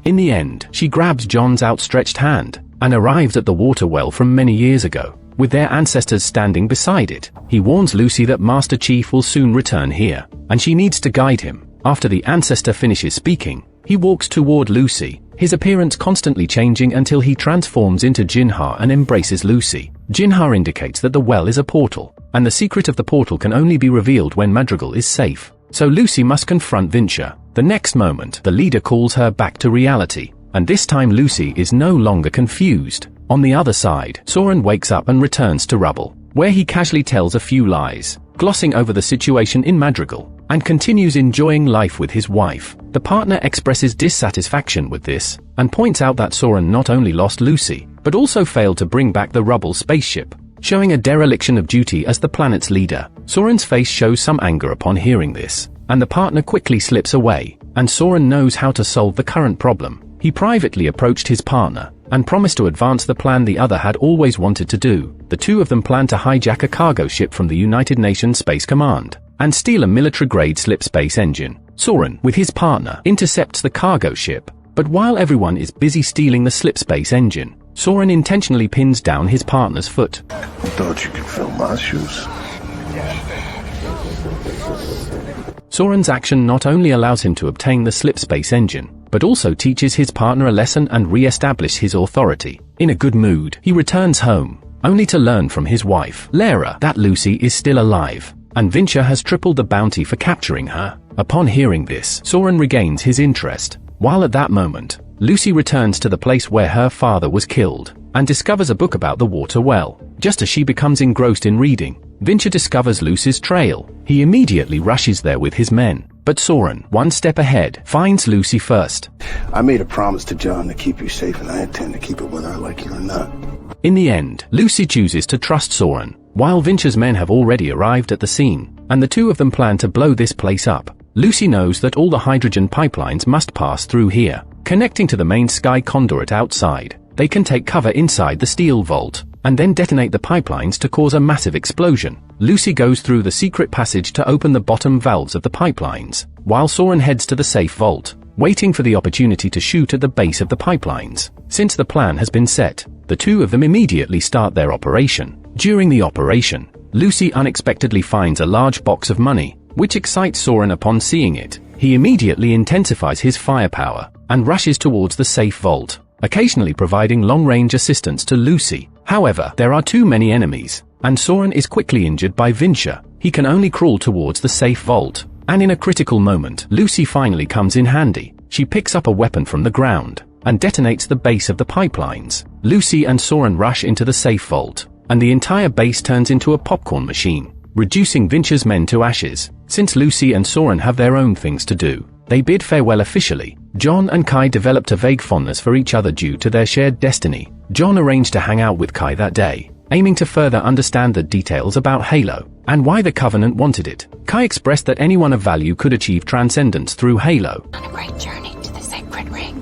In the end, she grabs John's outstretched hand and arrives at the water well from many years ago, with their ancestors standing beside it. He warns Lucy that Master Chief will soon return here, and she needs to guide him. After the ancestor finishes speaking, he walks toward Lucy, his appearance constantly changing until he transforms into Jinhar and embraces Lucy. Jinhar indicates that the well is a portal, and the secret of the portal can only be revealed when Madrigal is safe. So Lucy must confront Vincia. The next moment, the leader calls her back to reality, and this time Lucy is no longer confused. On the other side, Soren wakes up and returns to Rubble, where he casually tells a few lies, glossing over the situation in Madrigal, and continues enjoying life with his wife. The partner expresses dissatisfaction with this, and points out that Soren not only lost Lucy, but also failed to bring back the Rubble spaceship, showing a dereliction of duty as the planet's leader. Soren's face shows some anger upon hearing this, and the partner quickly slips away, and Soren knows how to solve the current problem. He privately approached his partner, and promised to advance the plan the other had always wanted to do. The two of them plan to hijack a cargo ship from the United Nations Space Command, and steal a military-grade slip space engine. Soren, with his partner, intercepts the cargo ship, but while everyone is busy stealing the slip space engine, Soren intentionally pins down his partner's foot. I thought you could fill my shoes. Soren's action not only allows him to obtain the slip space engine, but also teaches his partner a lesson and re-establish his authority. In a good mood, he returns home, only to learn from his wife, Lara, that Lucy is still alive, and Vincher has tripled the bounty for capturing her. Upon hearing this, Soren regains his interest, while at that moment, Lucy returns to the place where her father was killed, and discovers a book about the water well. Just as she becomes engrossed in reading, Vincher discovers Lucy's trail. He immediately rushes there with his men, but Soren, one step ahead, finds Lucy first. I made a promise to John to keep you safe, and I intend to keep it whether I like it or not. In the end, Lucy chooses to trust Soren, while Vincher's men have already arrived at the scene, and the two of them plan to blow this place up. Lucy knows that all the hydrogen pipelines must pass through here, connecting to the main sky conduit outside. They can take cover inside the steel vault, and then detonate the pipelines to cause a massive explosion. Lucy goes through the secret passage to open the bottom valves of the pipelines, while Soren heads to the safe vault, waiting for the opportunity to shoot at the base of the pipelines. Since the plan has been set, the two of them immediately start their operation. During the operation, Lucy unexpectedly finds a large box of money, which excites Soren. Upon seeing it, he immediately intensifies his firepower, and rushes towards the safe vault, occasionally providing long-range assistance to Lucy. However, there are too many enemies, and Soren is quickly injured by Vincher. He can only crawl towards the safe vault, and in a critical moment, Lucy finally comes in handy. She picks up a weapon from the ground, and detonates the base of the pipelines. Lucy and Soren rush into the safe vault, and the entire base turns into a popcorn machine, reducing Vincher's men to ashes. Since Lucy and Soren have their own things to do, they bid farewell officially. John and Kai developed a vague fondness for each other due to their shared destiny. John arranged to hang out with Kai that day, aiming to further understand the details about Halo, and why the Covenant wanted it. Kai expressed that anyone of value could achieve transcendence through Halo. On a great journey to the sacred ring.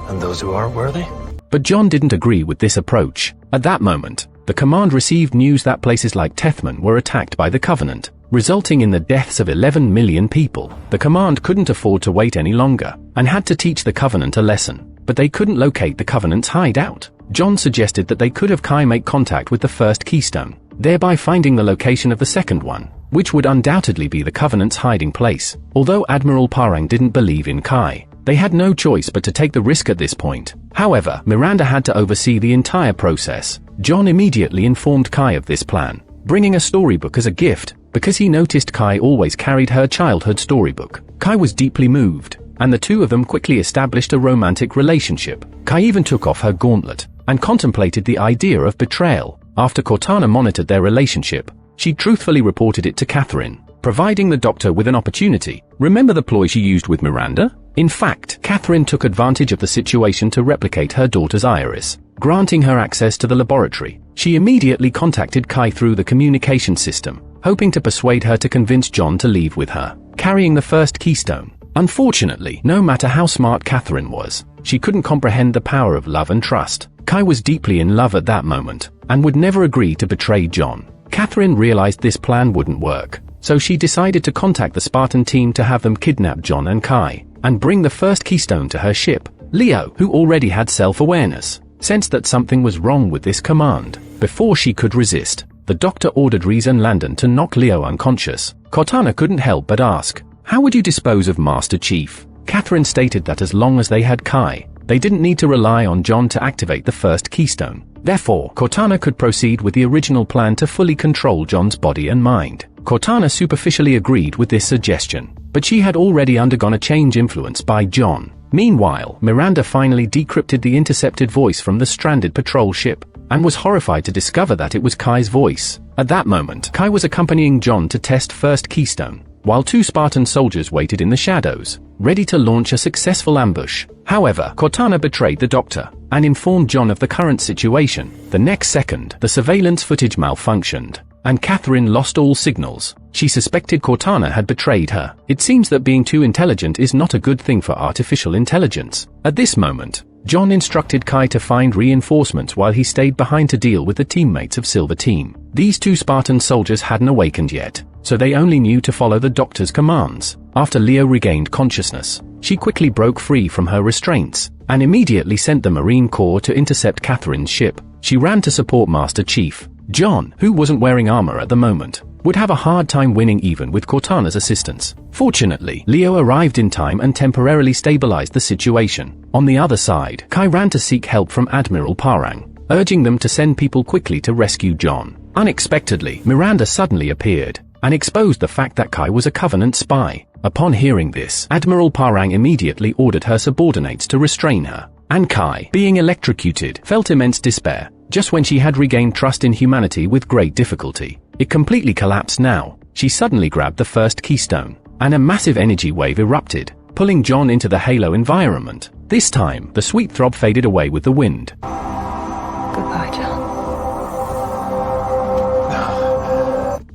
And those who aren't worthy? But John didn't agree with this approach. At that moment, the command received news that places like Tethman were attacked by the Covenant, resulting in the deaths of 11 million people. The command couldn't afford to wait any longer, and had to teach the Covenant a lesson, but they couldn't locate the Covenant's hideout. John suggested that they could have Kai make contact with the first keystone, thereby finding the location of the second one, which would undoubtedly be the Covenant's hiding place. Although Admiral Parang didn't believe in Kai, they had no choice but to take the risk at this point. However, Miranda had to oversee the entire process. John immediately informed Kai of this plan, bringing a storybook as a gift, because he noticed Kai always carried her childhood storybook. Kai was deeply moved, and the two of them quickly established a romantic relationship. Kai even took off her gauntlet, and contemplated the idea of betrayal. After Cortana monitored their relationship, she truthfully reported it to Catherine, providing the Doctor with an opportunity. Remember the ploy she used with Miranda? In fact, Catherine took advantage of the situation to replicate her daughter's iris, granting her access to the laboratory. She immediately contacted Kai through the communication system, hoping to persuade her to convince John to leave with her, carrying the first keystone. Unfortunately, no matter how smart Catherine was, she couldn't comprehend the power of love and trust. Kai was deeply in love at that moment, and would never agree to betray John. Catherine realized this plan wouldn't work, so she decided to contact the Spartan team to have them kidnap John and Kai, and bring the first keystone to her ship. Leo, who already had self-awareness, sensed that something was wrong with this command. Before she could resist, the Doctor ordered Reese and Landon to knock Leo unconscious. Cortana couldn't help but ask, "How would you dispose of Master Chief?" Catherine stated that as long as they had Kai, they didn't need to rely on John to activate the first keystone. Therefore, Cortana could proceed with the original plan to fully control John's body and mind. Cortana superficially agreed with this suggestion, but she had already undergone a change influenced by John. Meanwhile, Miranda finally decrypted the intercepted voice from the stranded patrol ship, and was horrified to discover that it was Kai's voice. At that moment, Kai was accompanying John to test first keystone, while 2 Spartan soldiers waited in the shadows, ready to launch a successful ambush. However, Cortana betrayed the doctor, and informed John of the current situation. The next second, the surveillance footage malfunctioned, and Catherine lost all signals. She suspected Cortana had betrayed her. It seems that being too intelligent is not a good thing for artificial intelligence. At this moment, John instructed Kai to find reinforcements while he stayed behind to deal with the teammates of Silver Team. These 2 Spartan soldiers hadn't awakened yet, so they only knew to follow the doctor's commands. After Leo regained consciousness, she quickly broke free from her restraints, and immediately sent the Marine Corps to intercept Catherine's ship. She ran to support Master Chief. John, who wasn't wearing armor at the moment, would have a hard time winning even with Cortana's assistance. Fortunately, Leo arrived in time and temporarily stabilized the situation. On the other side, Kai ran to seek help from Admiral Parang, urging them to send people quickly to rescue John. Unexpectedly, Miranda suddenly appeared, and exposed the fact that Kai was a Covenant spy. Upon hearing this, Admiral Parang immediately ordered her subordinates to restrain her, and Kai, being electrocuted, felt immense despair. Just when she had regained trust in humanity with great difficulty, it completely collapsed now. She suddenly grabbed the first keystone, and a massive energy wave erupted, pulling John into the Halo environment. This time, the sweet throb faded away with the wind. Goodbye, John.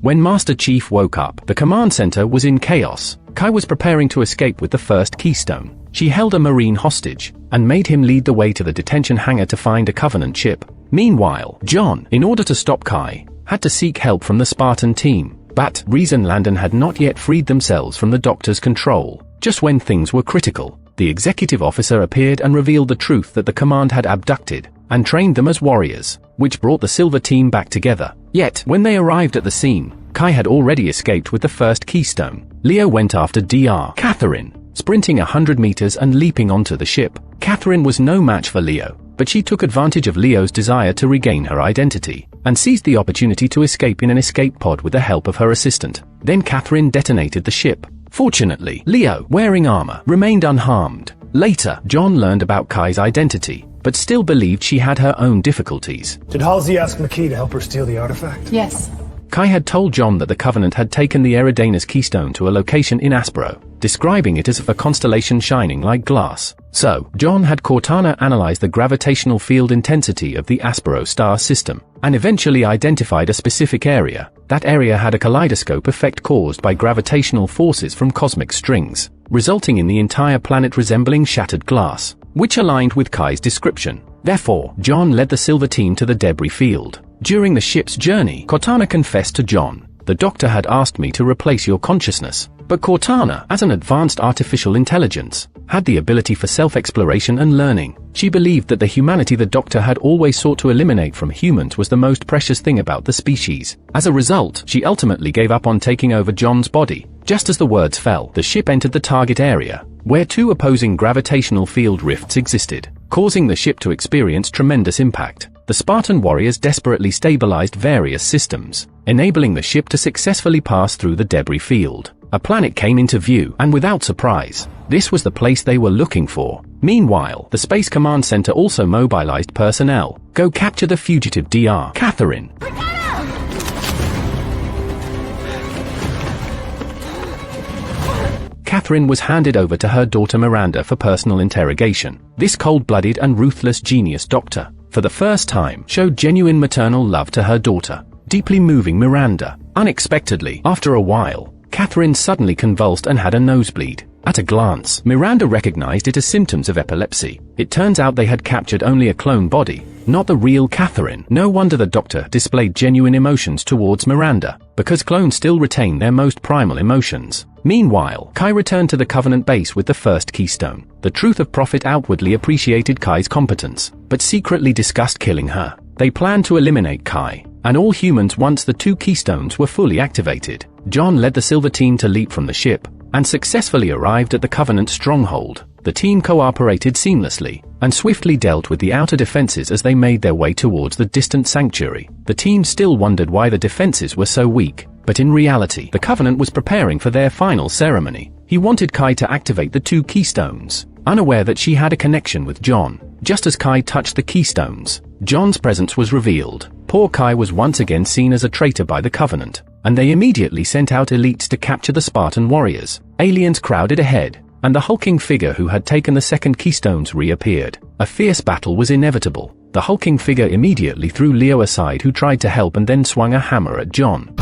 When Master Chief woke up, the command center was in chaos. Kai was preparing to escape with the first keystone. She held a Marine hostage, and made him lead the way to the detention hangar to find a Covenant ship. Meanwhile, John, in order to stop Kai, had to seek help from the Spartan team. But Reese and Landon had not yet freed themselves from the doctor's control. Just when things were critical, the executive officer appeared and revealed the truth that the command had abducted and trained them as warriors, which brought the Silver Team back together. Yet, when they arrived at the scene, Kai had already escaped with the first keystone. Leo went after Dr. Catherine, sprinting 100 meters and leaping onto the ship. Catherine was no match for Leo, but she took advantage of Leo's desire to regain her identity, and seized the opportunity to escape in an escape pod with the help of her assistant. Then Catherine detonated the ship. Fortunately, Leo, wearing armor, remained unharmed. Later, John learned about Kai's identity, but still believed she had her own difficulties. Did Halsey ask McKee to help her steal the artifact? Yes. Kai had told John that the Covenant had taken the Eridanus keystone to a location in Aspero, describing it as a constellation shining like glass. So, John had Cortana analyze the gravitational field intensity of the Aspero star system, and eventually identified a specific area. That area had a kaleidoscope effect caused by gravitational forces from cosmic strings, resulting in the entire planet resembling shattered glass, which aligned with Kai's description. Therefore, John led the Silver Team to the debris field. During the ship's journey, Cortana confessed to John, "The doctor had asked me to replace your consciousness." But Cortana, as an advanced artificial intelligence, had the ability for self-exploration and learning. She believed that the humanity the doctor had always sought to eliminate from humans was the most precious thing about the species. As a result, she ultimately gave up on taking over John's body. Just as the words fell, the ship entered the target area, where 2 opposing gravitational field rifts existed, causing the ship to experience tremendous impact. The Spartan warriors desperately stabilized various systems, enabling the ship to successfully pass through the debris field. A planet came into view, and without surprise, this was the place they were looking for. Meanwhile, the Space Command Center also mobilized personnel. Go capture the fugitive Dr. Catherine. Catherine was handed over to her daughter Miranda for personal interrogation. This cold-blooded and ruthless genius doctor, for the first time, showed genuine maternal love to her daughter, deeply moving Miranda. Unexpectedly, after a while, Catherine suddenly convulsed and had a nosebleed. At a glance, Miranda recognized it as symptoms of epilepsy. It turns out they had captured only a clone body, not the real Catherine. No wonder the doctor displayed genuine emotions towards Miranda, because clones still retain their most primal emotions. Meanwhile, Kai returned to the Covenant base with the first keystone. The Truth of Prophet outwardly appreciated Kai's competence, but secretly discussed killing her. They planned to eliminate Kai and all humans once the 2 keystones were fully activated. John led the Silver Team to leap from the ship, and successfully arrived at the Covenant stronghold. The team cooperated seamlessly, and swiftly dealt with the outer defenses as they made their way towards the distant sanctuary. The team still wondered why the defenses were so weak, but in reality, the Covenant was preparing for their final ceremony. He wanted Kai to activate the 2 keystones, unaware that she had a connection with John. Just as Kai touched the keystones, John's presence was revealed. Poor Kai was once again seen as a traitor by the Covenant, and they immediately sent out elites to capture the Spartan warriors. Aliens crowded ahead, and the hulking figure who had taken the second keystones reappeared. A fierce battle was inevitable. The hulking figure immediately threw Leo aside, who tried to help, and then swung a hammer at John.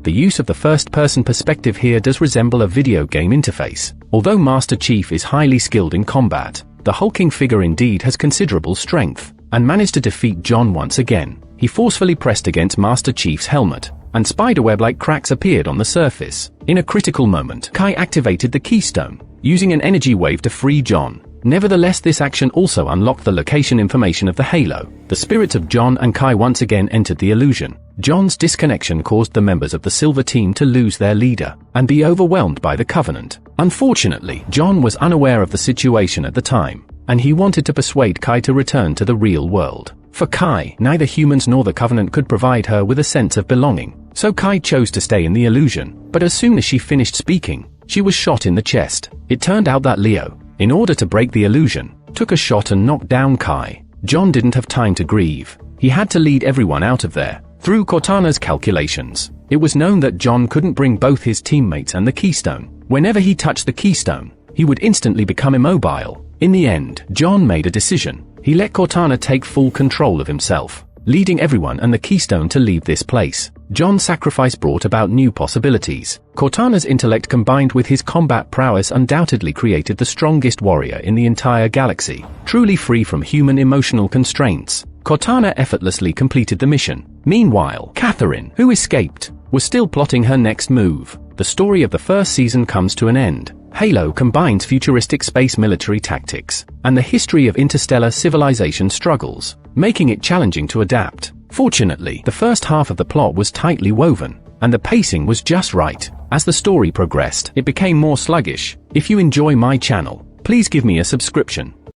The use of the first-person perspective here does resemble a video game interface. Although Master Chief is highly skilled in combat, the hulking figure indeed has considerable strength, and managed to defeat John once again. He forcefully pressed against Master Chief's helmet, and spiderweb-like cracks appeared on the surface. In a critical moment, Kai activated the keystone, using an energy wave to free John. Nevertheless, this action also unlocked the location information of the Halo. The spirits of John and Kai once again entered the illusion. John's disconnection caused the members of the Silver Team to lose their leader, and be overwhelmed by the Covenant. Unfortunately, John was unaware of the situation at the time, and he wanted to persuade Kai to return to the real world. For Kai, neither humans nor the Covenant could provide her with a sense of belonging, so Kai chose to stay in the illusion. But as soon as she finished speaking, she was shot in the chest. It turned out that Leo, in order to break the illusion, took a shot and knocked down Kai. John didn't have time to grieve. He had to lead everyone out of there. Through Cortana's calculations, it was known that John couldn't bring both his teammates and the keystone. Whenever he touched the keystone, he would instantly become immobile. In the end, John made a decision. He let Cortana take full control of himself, leading everyone and the keystone to leave this place. John's sacrifice brought about new possibilities. Cortana's intellect combined with his combat prowess undoubtedly created the strongest warrior in the entire galaxy, truly free from human emotional constraints. Cortana effortlessly completed the mission. Meanwhile, Catherine, who escaped, was still plotting her next move. The story of the first season comes to an end. Halo combines futuristic space military tactics and the history of interstellar civilization struggles, making it challenging to adapt. Fortunately, the first half of the plot was tightly woven, and the pacing was just right. As the story progressed, it became more sluggish. If you enjoy my channel, please give me a subscription.